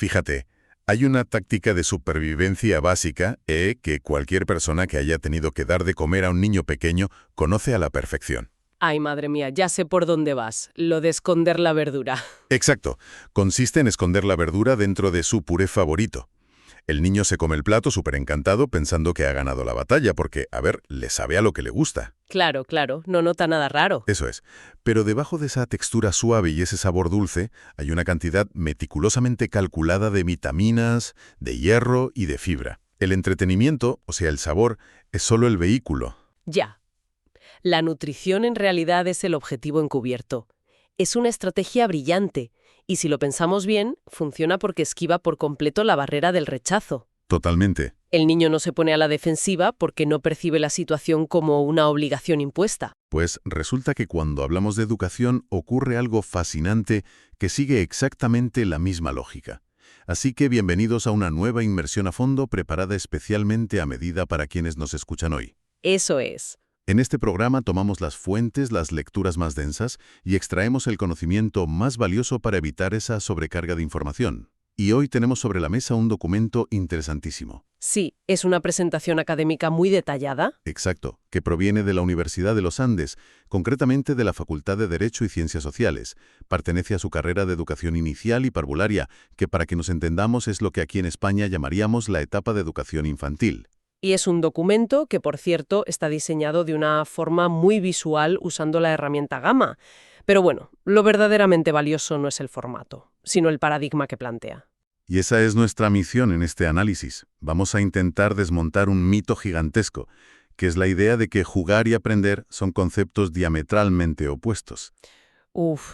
Fíjate, hay una táctica de supervivencia básica que cualquier persona que haya tenido que dar de comer a un niño pequeño conoce a la perfección. Ay, madre mía, ya sé por dónde vas. Lo de esconder la verdura. Exacto. Consiste en esconder la verdura dentro de su puré favorito. El niño se come el plato súper encantado pensando que ha ganado la batalla porque, a ver, le sabe a lo que le gusta. Claro, claro, no nota nada raro. Eso es. Pero debajo de esa textura suave y ese sabor dulce hay una cantidad meticulosamente calculada de vitaminas, de hierro y de fibra. El entretenimiento, o sea, el sabor, es solo el vehículo. Ya. La nutrición en realidad es el objetivo encubierto. Es una estrategia brillante, y si lo pensamos bien, funciona porque esquiva por completo la barrera del rechazo. Totalmente. El niño no se pone a la defensiva porque no percibe la situación como una obligación impuesta. Pues resulta que cuando hablamos de educación ocurre algo fascinante que sigue exactamente la misma lógica. Así que bienvenidos a una nueva inmersión a fondo preparada especialmente a medida para quienes nos escuchan hoy. Eso es. En este programa tomamos las fuentes, las lecturas más densas y extraemos el conocimiento más valioso para evitar esa sobrecarga de información. Y hoy tenemos sobre la mesa un documento interesantísimo. Sí, es una presentación académica muy detallada. Exacto, que proviene de la Universidad de los Andes, concretamente de la Facultad de Derecho y Ciencias Sociales. Pertenece a su carrera de educación inicial y parvularia, que para que nos entendamos es lo que aquí en España llamaríamos la etapa de educación infantil. Y es un documento que, por cierto, está diseñado de una forma muy visual usando la herramienta Gamma. Pero bueno, lo verdaderamente valioso no es el formato, sino el paradigma que plantea. Y esa es nuestra misión en este análisis. Vamos a intentar desmontar un mito gigantesco, que es la idea de que jugar y aprender son conceptos diametralmente opuestos.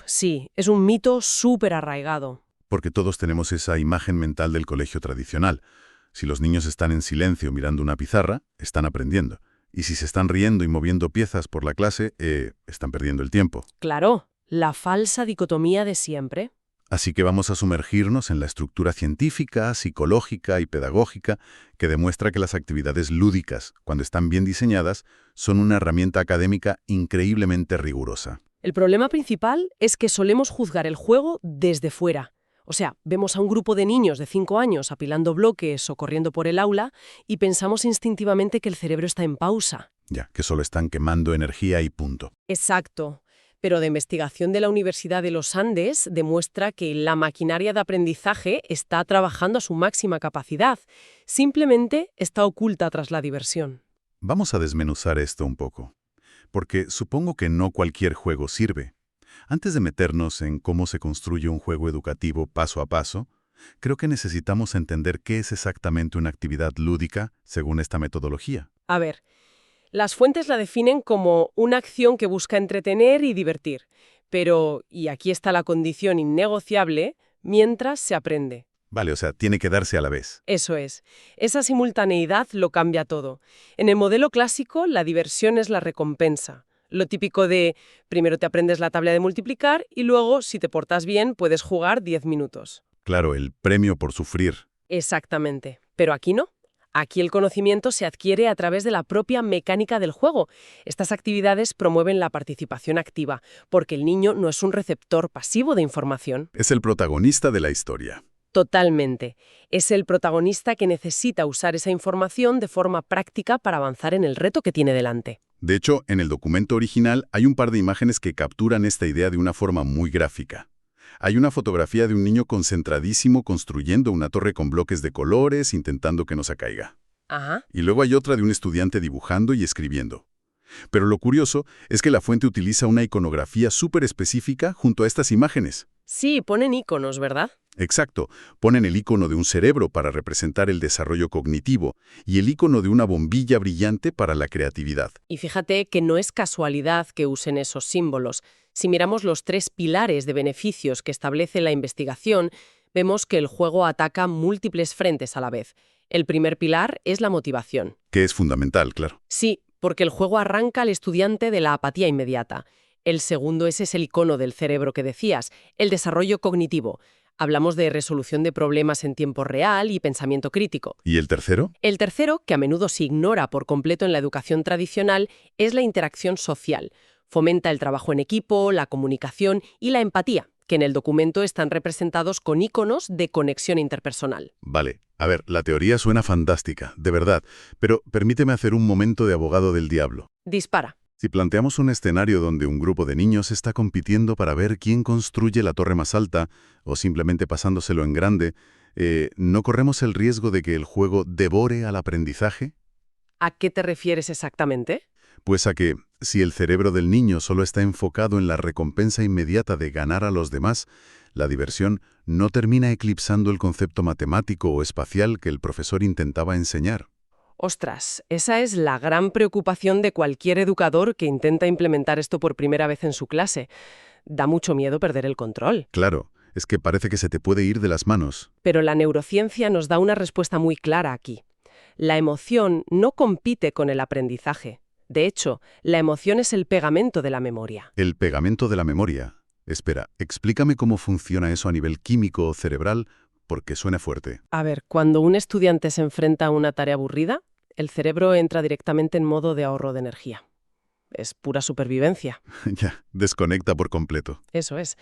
Sí, es un mito súper arraigado. Porque todos tenemos esa imagen mental del colegio tradicional. Si los niños están en silencio mirando una pizarra, están aprendiendo. Y si se están riendo y moviendo piezas por la clase, están perdiendo el tiempo. Claro, la falsa dicotomía de siempre. Así que vamos a sumergirnos en la estructura científica, psicológica y pedagógica que demuestra que las actividades lúdicas, cuando están bien diseñadas, son una herramienta académica increíblemente rigurosa. El problema principal es que solemos juzgar el juego desde fuera. O sea, vemos a un grupo de niños de 5 años apilando bloques o corriendo por el aula y pensamos instintivamente que el cerebro está en pausa. Ya, que solo están quemando energía y punto. Exacto. Pero de investigación de la Universidad de los Andes demuestra que la maquinaria de aprendizaje está trabajando a su máxima capacidad. Simplemente está oculta tras la diversión. Vamos a desmenuzar esto un poco, porque supongo que no cualquier juego sirve. Antes de meternos en cómo se construye un juego educativo paso a paso, creo que necesitamos entender qué es exactamente una actividad lúdica según esta metodología. A ver, las fuentes la definen como una acción que busca entretener y divertir. Pero, y aquí está la condición innegociable, mientras se aprende. Vale, o sea, tiene que darse a la vez. Eso es. Esa simultaneidad lo cambia todo. En el modelo clásico, la diversión es la recompensa. Lo típico de primero te aprendes la tabla de multiplicar y luego, si te portas bien, puedes jugar 10 minutos. Claro, el premio por sufrir. Exactamente. Pero aquí no. Aquí el conocimiento se adquiere a través de la propia mecánica del juego. Estas actividades promueven la participación activa, porque el niño no es un receptor pasivo de información. Es el protagonista de la historia. Totalmente. Es el protagonista que necesita usar esa información de forma práctica para avanzar en el reto que tiene delante. De hecho, en el documento original hay un par de imágenes que capturan esta idea de una forma muy gráfica. Hay una fotografía de un niño concentradísimo construyendo una torre con bloques de colores intentando que no se caiga. Ajá. Y luego hay otra de un estudiante dibujando y escribiendo. Pero lo curioso es que la fuente utiliza una iconografía súper específica junto a estas imágenes. Sí, ponen iconos, ¿verdad? Exacto, ponen el icono de un cerebro para representar el desarrollo cognitivo y el icono de una bombilla brillante para la creatividad. Y fíjate que no es casualidad que usen esos símbolos. Si miramos los 3 pilares de beneficios que establece la investigación, vemos que el juego ataca múltiples frentes a la vez. El primer pilar es la motivación. Que es fundamental, claro. Sí, porque el juego arranca al estudiante de la apatía inmediata. El segundo es ese icono del cerebro que decías, el desarrollo cognitivo. Hablamos de resolución de problemas en tiempo real y pensamiento crítico. ¿Y el tercero? El tercero, que a menudo se ignora por completo en la educación tradicional, es la interacción social. Fomenta el trabajo en equipo, la comunicación y la empatía, que en el documento están representados con iconos de conexión interpersonal. Vale. A ver, la teoría suena fantástica, de verdad, pero permíteme hacer un momento de abogado del diablo. Dispara. Si planteamos un escenario donde un grupo de niños está compitiendo para ver quién construye la torre más alta, o simplemente pasándoselo en grande, ¿no corremos el riesgo de que el juego devore al aprendizaje? ¿A qué te refieres exactamente? Pues a que, si el cerebro del niño solo está enfocado en la recompensa inmediata de ganar a los demás, la diversión no termina eclipsando el concepto matemático o espacial que el profesor intentaba enseñar. Ostras, esa es la gran preocupación de cualquier educador que intenta implementar esto por primera vez en su clase. Da mucho miedo perder el control. Claro, es que parece que se te puede ir de las manos. Pero la neurociencia nos da una respuesta muy clara aquí. La emoción no compite con el aprendizaje. De hecho, la emoción es el pegamento de la memoria. El pegamento de la memoria. Espera, explícame cómo funciona eso a nivel químico o cerebral, porque suena fuerte. A ver, cuando un estudiante se enfrenta a una tarea aburrida, el cerebro entra directamente en modo de ahorro de energía. Es pura supervivencia. Ya, desconecta por completo. Eso es.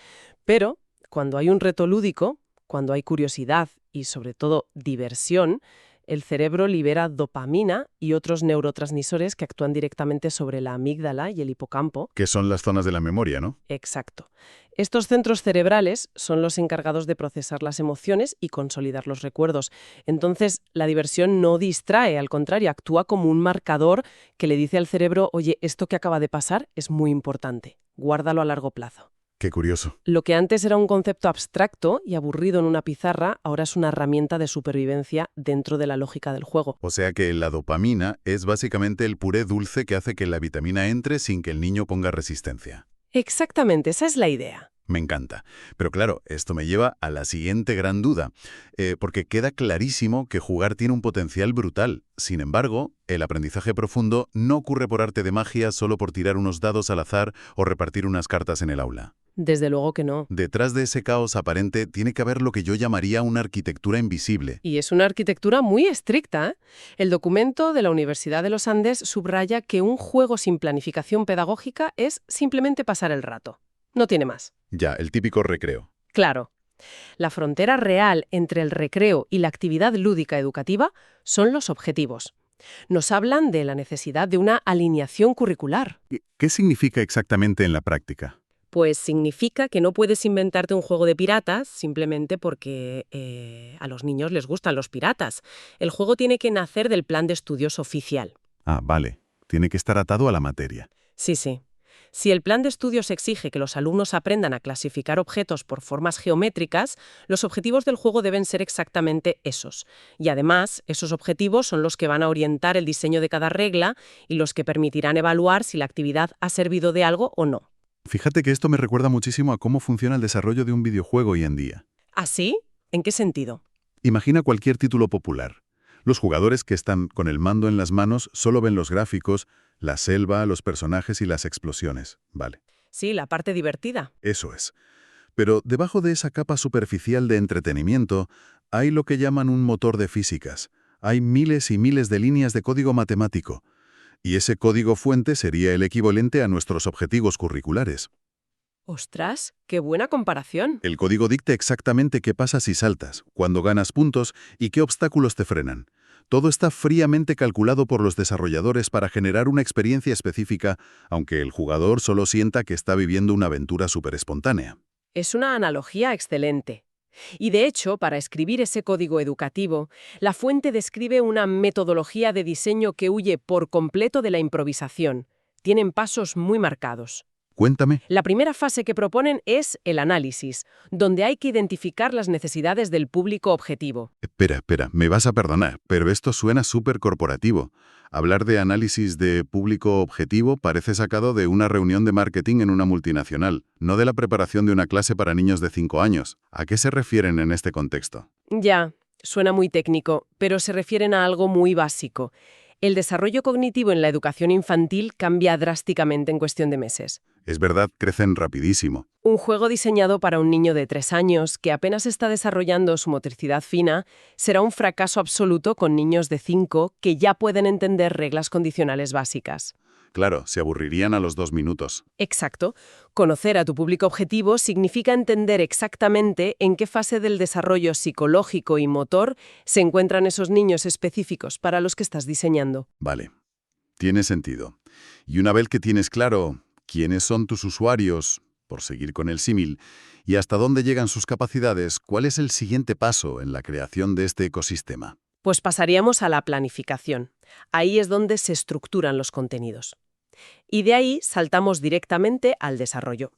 Pero cuando hay un reto lúdico, cuando hay curiosidad y sobre todo diversión, el cerebro libera dopamina y otros neurotransmisores que actúan directamente sobre la amígdala y el hipocampo. Que son las zonas de la memoria, ¿no? Exacto. Estos centros cerebrales son los encargados de procesar las emociones y consolidar los recuerdos. Entonces, la diversión no distrae, al contrario, actúa como un marcador que le dice al cerebro, oye, esto que acaba de pasar es muy importante, guárdalo a largo plazo. Qué curioso. Lo que antes era un concepto abstracto y aburrido en una pizarra, ahora es una herramienta de supervivencia dentro de la lógica del juego. O sea que la dopamina es básicamente el puré dulce que hace que la vitamina entre sin que el niño ponga resistencia. Exactamente, esa es la idea. Me encanta. Pero claro, esto me lleva a la siguiente gran duda, porque queda clarísimo que jugar tiene un potencial brutal. Sin embargo, el aprendizaje profundo no ocurre por arte de magia solo por tirar unos dados al azar o repartir unas cartas en el aula. Desde luego que no. Detrás de ese caos aparente tiene que haber lo que yo llamaría una arquitectura invisible. Y es una arquitectura muy estricta, ¿eh? El documento de la Universidad de los Andes subraya que un juego sin planificación pedagógica es simplemente pasar el rato. No tiene más. Ya, el típico recreo. Claro. La frontera real entre el recreo y la actividad lúdica educativa son los objetivos. Nos hablan de la necesidad de una alineación curricular. ¿Qué significa exactamente en la práctica? Pues significa que no puedes inventarte un juego de piratas simplemente porque a los niños les gustan los piratas. El juego tiene que nacer del plan de estudios oficial. Ah, vale. Tiene que estar atado a la materia. Sí, sí. Si el plan de estudios exige que los alumnos aprendan a clasificar objetos por formas geométricas, los objetivos del juego deben ser exactamente esos. Y además, esos objetivos son los que van a orientar el diseño de cada regla y los que permitirán evaluar si la actividad ha servido de algo o no. Fíjate que esto me recuerda muchísimo a cómo funciona el desarrollo de un videojuego hoy en día. ¿Ah, sí? ¿En qué sentido? Imagina cualquier título popular. Los jugadores que están con el mando en las manos solo ven los gráficos, la selva, los personajes y las explosiones. Vale. Sí, la parte divertida. Eso es. Pero debajo de esa capa superficial de entretenimiento hay lo que llaman un motor de físicas. Hay miles y miles de líneas de código matemático. Y ese código fuente sería el equivalente a nuestros objetivos curriculares. ¡Ostras! ¡Qué buena comparación! El código dicta exactamente qué pasa si saltas, cuándo ganas puntos y qué obstáculos te frenan. Todo está fríamente calculado por los desarrolladores para generar una experiencia específica, aunque el jugador solo sienta que está viviendo una aventura súper espontánea. Es una analogía excelente. Y de hecho, para escribir ese código educativo, la fuente describe una metodología de diseño que huye por completo de la improvisación. Tienen pasos muy marcados. Cuéntame. La primera fase que proponen es el análisis, donde hay que identificar las necesidades del público objetivo. Espera, me vas a perdonar, pero esto suena súper corporativo. Hablar de análisis de público objetivo parece sacado de una reunión de marketing en una multinacional, no de la preparación de una clase para niños de 5 años. ¿A qué se refieren en este contexto? Ya, suena muy técnico, pero se refieren a algo muy básico. El desarrollo cognitivo en la educación infantil cambia drásticamente en cuestión de meses. Es verdad, crecen rapidísimo. Un juego diseñado para un niño de 3 años que apenas está desarrollando su motricidad fina será un fracaso absoluto con niños de 5 que ya pueden entender reglas condicionales básicas. Claro, se aburrirían a los 2 minutos. Exacto. Conocer a tu público objetivo significa entender exactamente en qué fase del desarrollo psicológico y motor se encuentran esos niños específicos para los que estás diseñando. Vale, tiene sentido. Y una vez que tienes claro quiénes son tus usuarios, por seguir con el símil, y hasta dónde llegan sus capacidades, ¿cuál es el siguiente paso en la creación de este ecosistema? Pues pasaríamos a la planificación. Ahí es donde se estructuran los contenidos. Y de ahí saltamos directamente al desarrollo.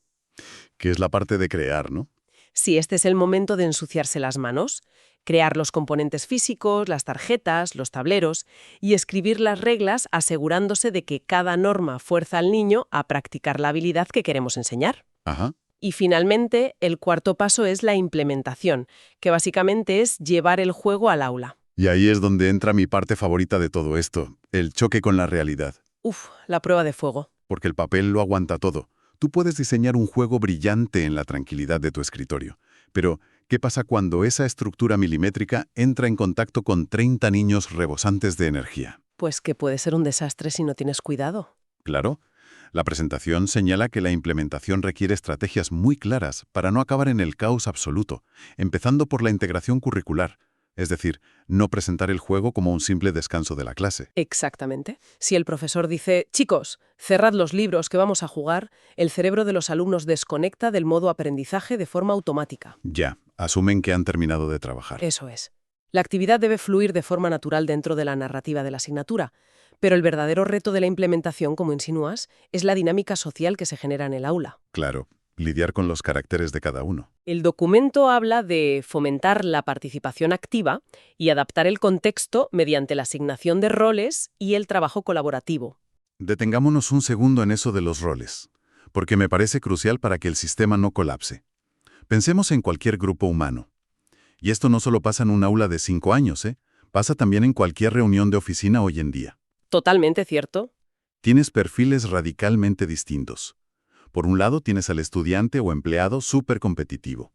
Que es la parte de crear, ¿no? Si este es el momento de ensuciarse las manos, crear los componentes físicos, las tarjetas, los tableros y escribir las reglas asegurándose de que cada norma fuerza al niño a practicar la habilidad que queremos enseñar. Ajá. Y finalmente, el cuarto paso es la implementación, que básicamente es llevar el juego al aula. Y ahí es donde entra mi parte favorita de todo esto, el choque con la realidad. La prueba de fuego. Porque el papel lo aguanta todo. Tú puedes diseñar un juego brillante en la tranquilidad de tu escritorio. Pero, ¿qué pasa cuando esa estructura milimétrica entra en contacto con 30 niños rebosantes de energía? Pues que puede ser un desastre si no tienes cuidado. Claro. La presentación señala que la implementación requiere estrategias muy claras para no acabar en el caos absoluto, empezando por la integración curricular. Es decir, no presentar el juego como un simple descanso de la clase. Exactamente. Si el profesor dice, chicos, cerrad los libros que vamos a jugar, el cerebro de los alumnos desconecta del modo aprendizaje de forma automática. Ya, asumen que han terminado de trabajar. Eso es. La actividad debe fluir de forma natural dentro de la narrativa de la asignatura, pero el verdadero reto de la implementación, como insinúas, es la dinámica social que se genera en el aula. Claro, lidiar con los caracteres de cada uno. El documento habla de fomentar la participación activa y adaptar el contexto mediante la asignación de roles y el trabajo colaborativo. Detengámonos un segundo en eso de los roles, porque me parece crucial para que el sistema no colapse. Pensemos en cualquier grupo humano. Y esto no solo pasa en un aula de 5 años, pasa también en cualquier reunión de oficina hoy en día. Totalmente cierto. Tienes perfiles radicalmente distintos. Por un lado tienes al estudiante o empleado súper competitivo,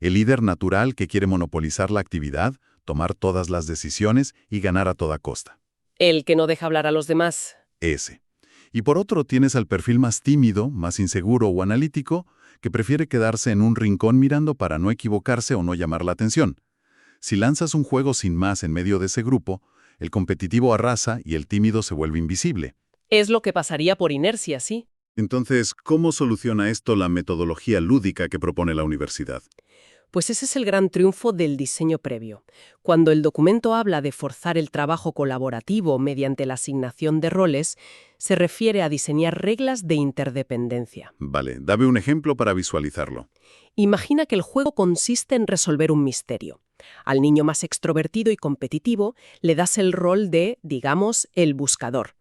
el líder natural que quiere monopolizar la actividad, tomar todas las decisiones y ganar a toda costa. El que no deja hablar a los demás. Ese. Y por otro tienes al perfil más tímido, más inseguro o analítico, que prefiere quedarse en un rincón mirando para no equivocarse o no llamar la atención. Si lanzas un juego sin más en medio de ese grupo, el competitivo arrasa y el tímido se vuelve invisible. Es lo que pasaría por inercia, sí. Entonces, ¿cómo soluciona esto la metodología lúdica que propone la universidad? Pues ese es el gran triunfo del diseño previo. Cuando el documento habla de forzar el trabajo colaborativo mediante la asignación de roles, se refiere a diseñar reglas de interdependencia. Vale, dame un ejemplo para visualizarlo. Imagina que el juego consiste en resolver un misterio. Al niño más extrovertido y competitivo le das el rol de, digamos, el buscador.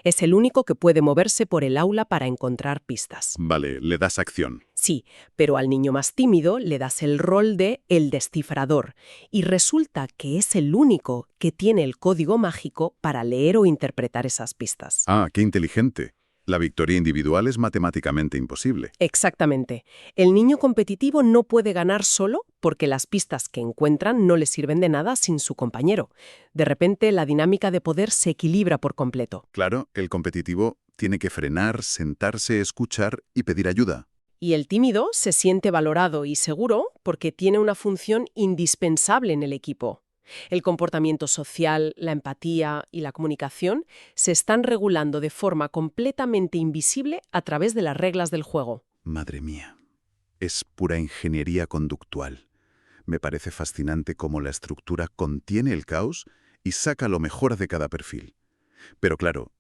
Es el único que puede moverse por el aula para encontrar pistas. Vale, le das acción. Sí, pero al niño más tímido le das el rol de el descifrador y resulta que es el único que tiene el código mágico para leer o interpretar esas pistas. Ah, qué inteligente. La victoria individual es matemáticamente imposible. Exactamente. El niño competitivo no puede ganar solo porque las pistas que encuentran no le sirven de nada sin su compañero. De repente, la dinámica de poder se equilibra por completo. Claro, el competitivo tiene que frenar, sentarse, escuchar y pedir ayuda. Y el tímido se siente valorado y seguro porque tiene una función indispensable en el equipo. El comportamiento social, la empatía y la comunicación se están regulando de forma completamente invisible a través de las reglas del juego. Madre mía, es pura ingeniería conductual. Me parece fascinante cómo la estructura contiene el caos y saca lo mejor de cada perfil. Pero claro,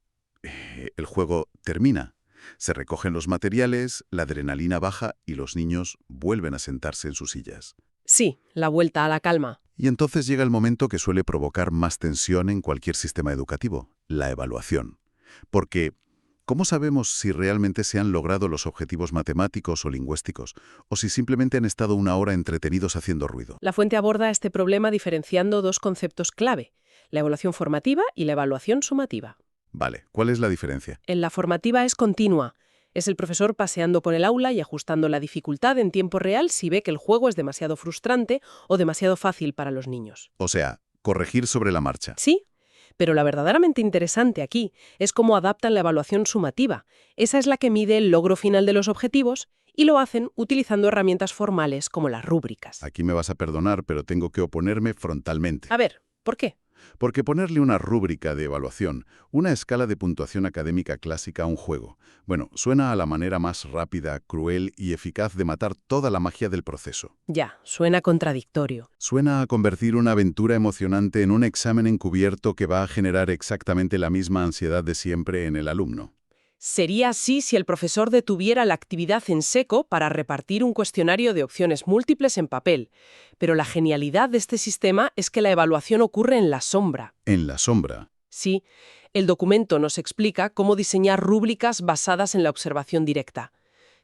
el juego termina. Se recogen los materiales, la adrenalina baja y los niños vuelven a sentarse en sus sillas. Sí, la vuelta a la calma. Y entonces llega el momento que suele provocar más tensión en cualquier sistema educativo, la evaluación. Porque, ¿cómo sabemos si realmente se han logrado los objetivos matemáticos o lingüísticos, o si simplemente han estado una hora entretenidos haciendo ruido? La fuente aborda este problema diferenciando dos conceptos clave, la evaluación formativa y la evaluación sumativa. Vale, ¿cuál es la diferencia? En la formativa es continua. Es el profesor paseando por el aula y ajustando la dificultad en tiempo real si ve que el juego es demasiado frustrante o demasiado fácil para los niños. O sea, corregir sobre la marcha. Sí, Pero lo verdaderamente interesante aquí es cómo adaptan la evaluación sumativa. Esa es la que mide el logro final de los objetivos y lo hacen utilizando herramientas formales como las rúbricas. Aquí me vas a perdonar, pero tengo que oponerme frontalmente. A ver, ¿por qué? Porque ponerle una rúbrica de evaluación, una escala de puntuación académica clásica a un juego, bueno, suena a la manera más rápida, cruel y eficaz de matar toda la magia del proceso. Ya, suena contradictorio. Suena a convertir una aventura emocionante en un examen encubierto que va a generar exactamente la misma ansiedad de siempre en el alumno. Sería así si el profesor detuviera la actividad en seco para repartir un cuestionario de opciones múltiples en papel. Pero la genialidad de este sistema es que la evaluación ocurre en la sombra. En la sombra. Sí, el documento nos explica cómo diseñar rúbricas basadas en la observación directa.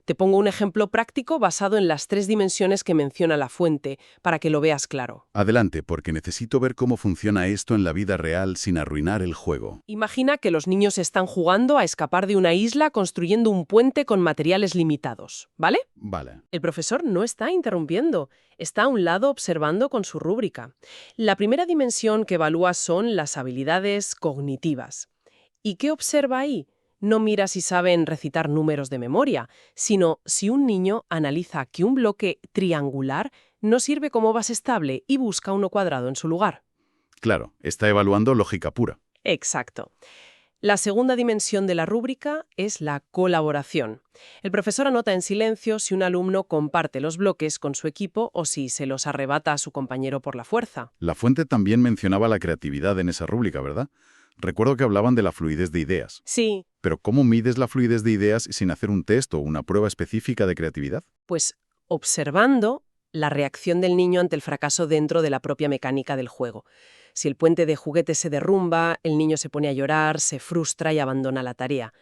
Te pongo un ejemplo práctico basado en las 3 dimensiones que menciona la fuente, para que lo veas claro. Adelante, porque necesito ver cómo funciona esto en la vida real sin arruinar el juego. Imagina que los niños están jugando a escapar de una isla construyendo un puente con materiales limitados, ¿vale? Vale. El profesor no está interrumpiendo, está a un lado observando con su rúbrica. La primera dimensión que evalúa son las habilidades cognitivas. ¿Y qué observa ahí? No mira si saben recitar números de memoria, sino si un niño analiza que un bloque triangular no sirve como base estable y busca uno cuadrado en su lugar. Claro, está evaluando lógica pura. Exacto. La segunda dimensión de la rúbrica es la colaboración. El profesor anota en silencio si un alumno comparte los bloques con su equipo o si se los arrebata a su compañero por la fuerza. La fuente también mencionaba la creatividad en esa rúbrica, ¿verdad? Recuerdo que hablaban de la fluidez de ideas. Sí, Pero ¿cómo mides la fluidez de ideas sin hacer un test o una prueba específica de creatividad? pues observando la reacción del niño ante el fracaso dentro de la propia mecánica del juego. Si el puente de juguete se derrumba, el niño se pone a llorar, se frustra y abandona la tarea.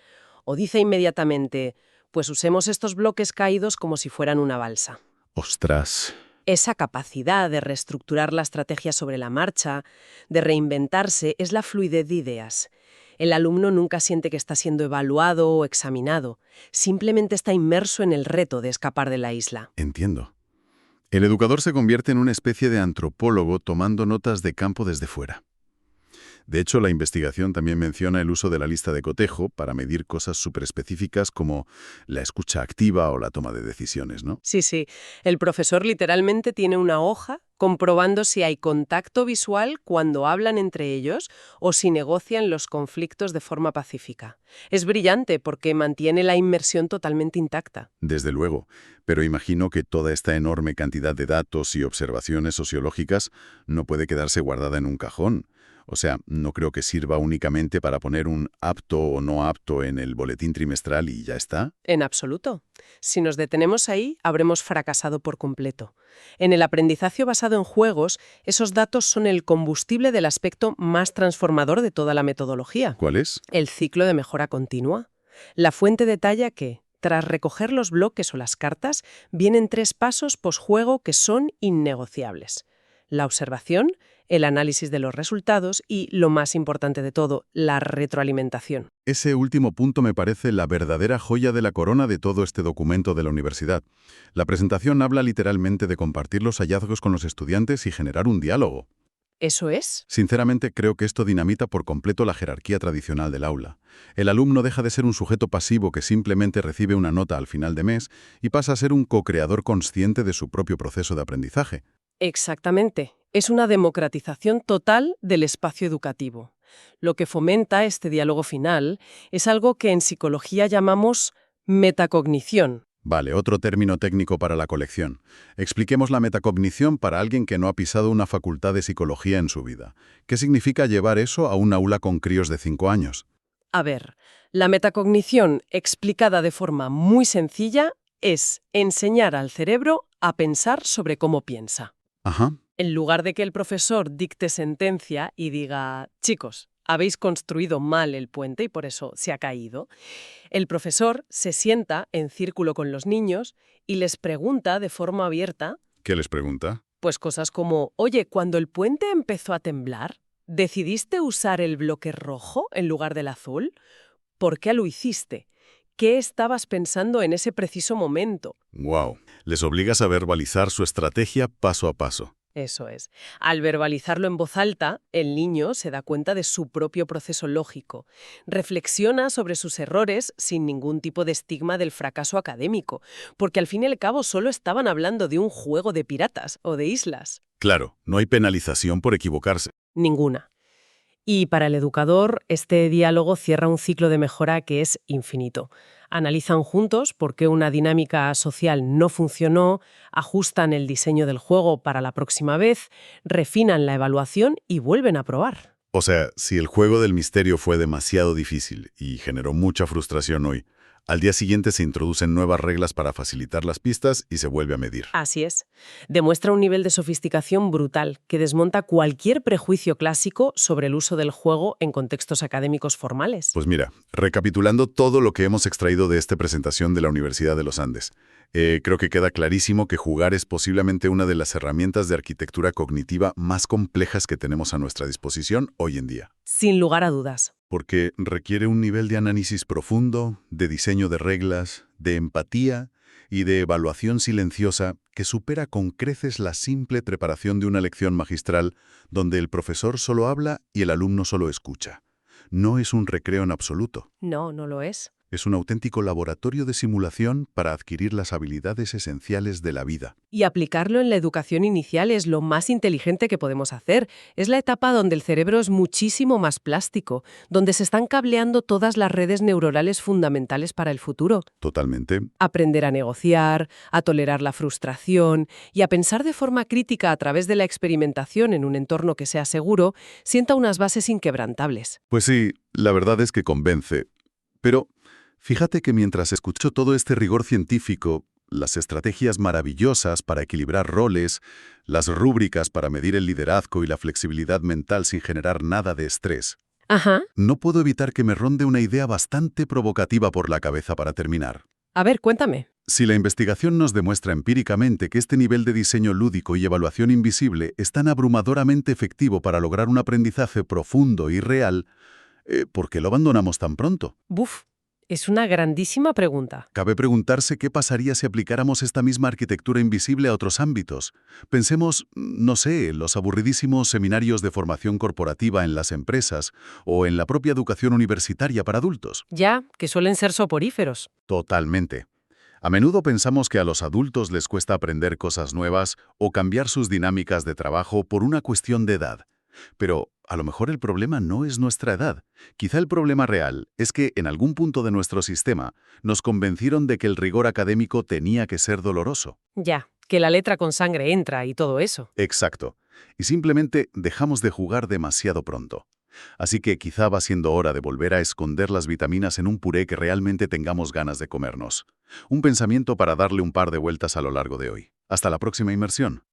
O dice inmediatamente, pues usemos estos bloques caídos como si fueran una balsa. Ostras. Esa capacidad de reestructurar la estrategia sobre la marcha, de reinventarse, es la fluidez de ideas. El alumno nunca siente que está siendo evaluado o examinado, simplemente está inmerso en el reto de escapar de la isla. Entiendo. El educador se convierte en una especie de antropólogo tomando notas de campo desde fuera. De hecho, la investigación también menciona el uso de la lista de cotejo para medir cosas superespecíficas como la escucha activa o la toma de decisiones, ¿no? Sí, el profesor literalmente tiene una hoja comprobando si hay contacto visual cuando hablan entre ellos o si negocian los conflictos de forma pacífica. Es brillante porque mantiene la inmersión totalmente intacta. Desde luego, pero imagino que toda esta enorme cantidad de datos y observaciones sociológicas no puede quedarse guardada en un cajón. O sea, no creo que sirva únicamente para poner un apto o no apto en el boletín trimestral y ya está. En absoluto. Si nos detenemos ahí, habremos fracasado por completo. En el aprendizaje basado en juegos, esos datos son el combustible del aspecto más transformador de toda la metodología. ¿Cuál es? El ciclo de mejora continua. La fuente detalla que, tras recoger los bloques o las cartas, vienen 3 pasos posjuego que son innegociables. La observación, el análisis de los resultados y, lo más importante de todo, la retroalimentación. Ese último punto me parece la verdadera joya de la corona de todo este documento de la universidad. La presentación habla literalmente de compartir los hallazgos con los estudiantes y generar un diálogo. ¿Eso es? Sinceramente, creo que esto dinamita por completo la jerarquía tradicional del aula. El alumno deja de ser un sujeto pasivo que simplemente recibe una nota al final de mes y pasa a ser un co-creador consciente de su propio proceso de aprendizaje. Exactamente. Es una democratización total del espacio educativo. Lo que fomenta este diálogo final es algo que en psicología llamamos metacognición. Vale, otro término técnico para la colección. Expliquemos la metacognición para alguien que no ha pisado una facultad de psicología en su vida. ¿Qué significa llevar eso a un aula con críos de 5 años? A ver, la metacognición, explicada de forma muy sencilla, es enseñar al cerebro a pensar sobre cómo piensa. Ajá. En lugar de que el profesor dicte sentencia y diga, chicos, habéis construido mal el puente y por eso se ha caído, el profesor se sienta en círculo con los niños y les pregunta de forma abierta, ¿Qué les pregunta? pues cosas como, oye, cuando el puente empezó a temblar, ¿decidiste usar el bloque rojo en lugar del azul? ¿Por qué lo hiciste? ¿Qué estabas pensando en ese preciso momento? ¡Wow! Les obligas a verbalizar su estrategia paso a paso. Eso es. Al verbalizarlo en voz alta, el niño se da cuenta de su propio proceso lógico. Reflexiona sobre sus errores sin ningún tipo de estigma del fracaso académico, porque al fin y al cabo solo estaban hablando de un juego de piratas o de islas. Claro, no hay penalización por equivocarse. Ninguna. Y para el educador, este diálogo cierra un ciclo de mejora que es infinito. Analizan juntos por qué una dinámica social no funcionó, ajustan el diseño del juego para la próxima vez, refinan la evaluación y vuelven a probar. O sea, si el juego del misterio fue demasiado difícil y generó mucha frustración hoy, al día siguiente se introducen nuevas reglas para facilitar las pistas y se vuelve a medir. Así es. Demuestra un nivel de sofisticación brutal que desmonta cualquier prejuicio clásico sobre el uso del juego en contextos académicos formales. Pues mira, recapitulando todo lo que hemos extraído de esta presentación de la Universidad de los Andes, creo que queda clarísimo que jugar es posiblemente una de las herramientas de arquitectura cognitiva más complejas que tenemos a nuestra disposición hoy en día. Sin lugar a dudas. Porque requiere un nivel de análisis profundo, de diseño de reglas, de empatía y de evaluación silenciosa que supera con creces la simple preparación de una lección magistral donde el profesor solo habla y el alumno solo escucha. No es un recreo en absoluto. No, no lo es. Es un auténtico laboratorio de simulación para adquirir las habilidades esenciales de la vida. Y aplicarlo en la educación inicial es lo más inteligente que podemos hacer. Es la etapa donde el cerebro es muchísimo más plástico, donde se están cableando todas las redes neuronales fundamentales para el futuro. Totalmente. Aprender a negociar, a tolerar la frustración y a pensar de forma crítica a través de la experimentación en un entorno que sea seguro, sienta unas bases inquebrantables. Pues sí, la verdad es que convence. Pero fíjate que mientras escucho todo este rigor científico, las estrategias maravillosas para equilibrar roles, las rúbricas para medir el liderazgo y la flexibilidad mental sin generar nada de estrés, Ajá. no puedo evitar que me ronde una idea bastante provocativa por la cabeza para terminar. A ver, cuéntame. Si la investigación nos demuestra empíricamente que este nivel de diseño lúdico y evaluación invisible es tan abrumadoramente efectivo para lograr un aprendizaje profundo y real, ¿por qué lo abandonamos tan pronto? Buf, es una grandísima pregunta. Cabe preguntarse qué pasaría si aplicáramos esta misma arquitectura invisible a otros ámbitos. Pensemos, no sé, en los aburridísimos seminarios de formación corporativa en las empresas o en la propia educación universitaria para adultos. Ya, que suelen ser soporíferos. Totalmente. A menudo pensamos que a los adultos les cuesta aprender cosas nuevas o cambiar sus dinámicas de trabajo por una cuestión de edad. Pero a lo mejor el problema no es nuestra edad. Quizá el problema real es que en algún punto de nuestro sistema nos convencieron de que el rigor académico tenía que ser doloroso. Ya, que la letra con sangre entra y todo eso. Exacto. Y simplemente dejamos de jugar demasiado pronto. Así que quizá va siendo hora de volver a esconder las vitaminas en un puré que realmente tengamos ganas de comernos. Un pensamiento para darle un par de vueltas a lo largo de hoy. Hasta la próxima inmersión.